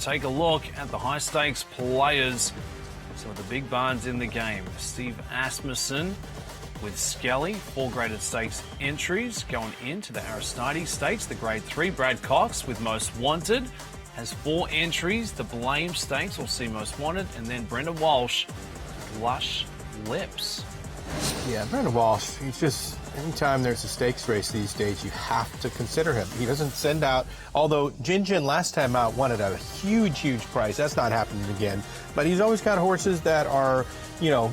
take a look at the high stakes players. Some of the big barns in the game. Steve Asmussen with Skelly, 4 graded stakes entries going into the Aristides Stakes. The grade 3, Brad Cox with Most Wanted has 4 entries. The Blame Stakes will see Most Wanted, and then Brenda Walsh, Lush Lips. Yeah, Brenda Walsh, he's just, anytime there's a stakes race these days, you have to consider him. He doesn't send out, although Jin last time out won at a huge price. That's not happening again. But he's always got horses that are, you know,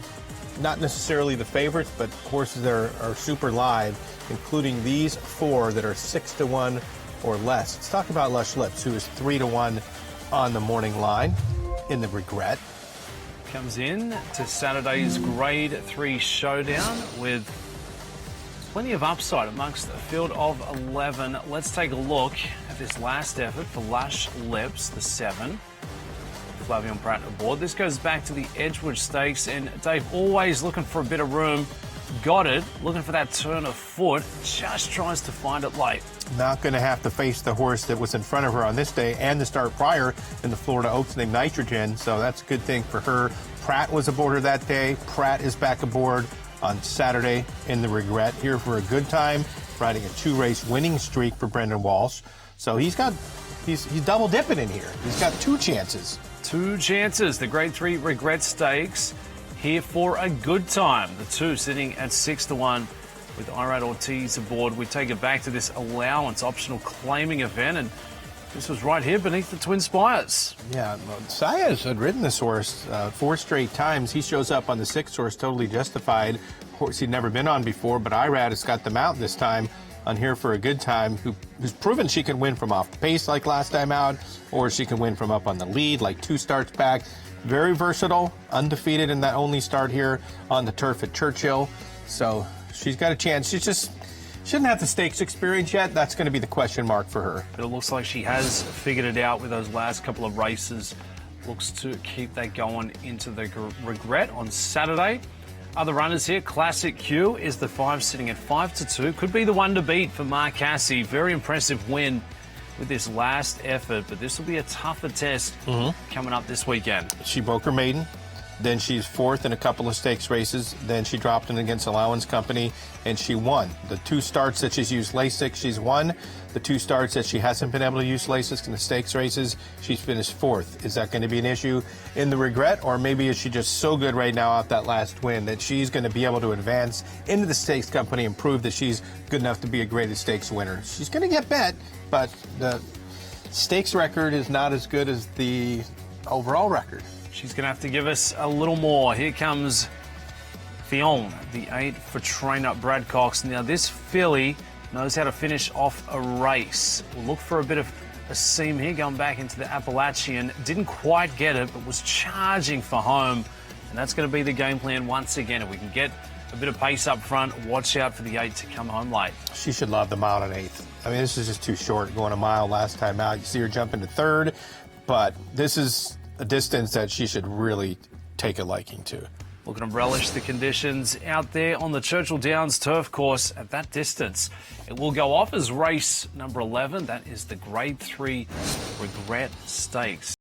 not necessarily the favorites, but horses that are super live, including these 4 that are 6-1 or less. Let's talk about Lush Lips, who is 3-1 on the morning line in the Regret. Comes in to Saturday's grade 3 showdown with plenty of upside amongst a field of 11. Let's take a look at this last effort for Lush Lips, the 7. Flavion Pratt aboard. This goes back to the Edgewood Stakes, and Dave always looking for a bit of room. Got it, looking for that turn of foot, just tries to find it late. Not going to have to face the horse that was in front of her on this day and the start prior in the Florida Oaks named Nitrogen, so that's a good thing for her. Pratt was aboard her that day. Pratt is back aboard on Saturday in the Regret, here for a good time, riding a 2-race winning streak for Brendan Walsh. So he's double dipping in here. He's got 2 chances. 2 chances. The grade 3 Regret Stakes here for a good time. The 2 sitting at 6-1 with Irad Ortiz aboard. We take it back to this allowance optional claiming event, and this was right here beneath the Twin Spires. Yeah, Saez had ridden this horse 4 straight times. He shows up on the 6th horse, totally justified. Horse he'd never been on before, but Irad has got them out this time on Here for a Good Time, who's proven she can win from off the pace like last time out, or she can win from up on the lead like 2 starts back. Very versatile, undefeated in that only start here on the turf at Churchill. So she's got a chance. She doesn't have the stakes experience yet. That's going to be the question mark for her. But it looks like she has figured it out with those last couple of races. Looks to keep that going into the Regret on Saturday. Other runners here, Classic Q is the 5 sitting at 5-2. Could be the one to beat for Mark Cassie. Very impressive win with this last effort, but this will be a tougher test coming up this weekend. She broke her maiden. Then she's 4th in a couple of stakes races. Then she dropped in against Allowance Company, and she won. The 2 starts that she's used Lasix, she's won. The 2 starts that she hasn't been able to use Lasix in the stakes races, she's finished 4th. Is that going to be an issue in the Regret, or maybe is she just so good right now out that last win that she's going to be able to advance into the Stakes Company and prove that she's good enough to be a graded stakes winner? She's going to get bet, but the stakes record is not as good as the overall record. She's going to have to give us a little more. Here comes Theon, the 8 for trainer Brad Cox. Now, this filly knows how to finish off a race. We'll look for a bit of a seam here going back into the Appalachian. Didn't quite get it, but was charging for home. And that's going to be the game plan once again. If we can get a bit of pace up front, watch out for the 8 to come home late. She should love the mile and 8th. I mean, this is just too short going a mile last time out. You see her jump into 3rd, but this is a distance that she should really take a liking to. Looking to relish the conditions out there on the Churchill Downs turf course at that distance. It will go off as race number 11. That is the grade 3 Regret Stakes.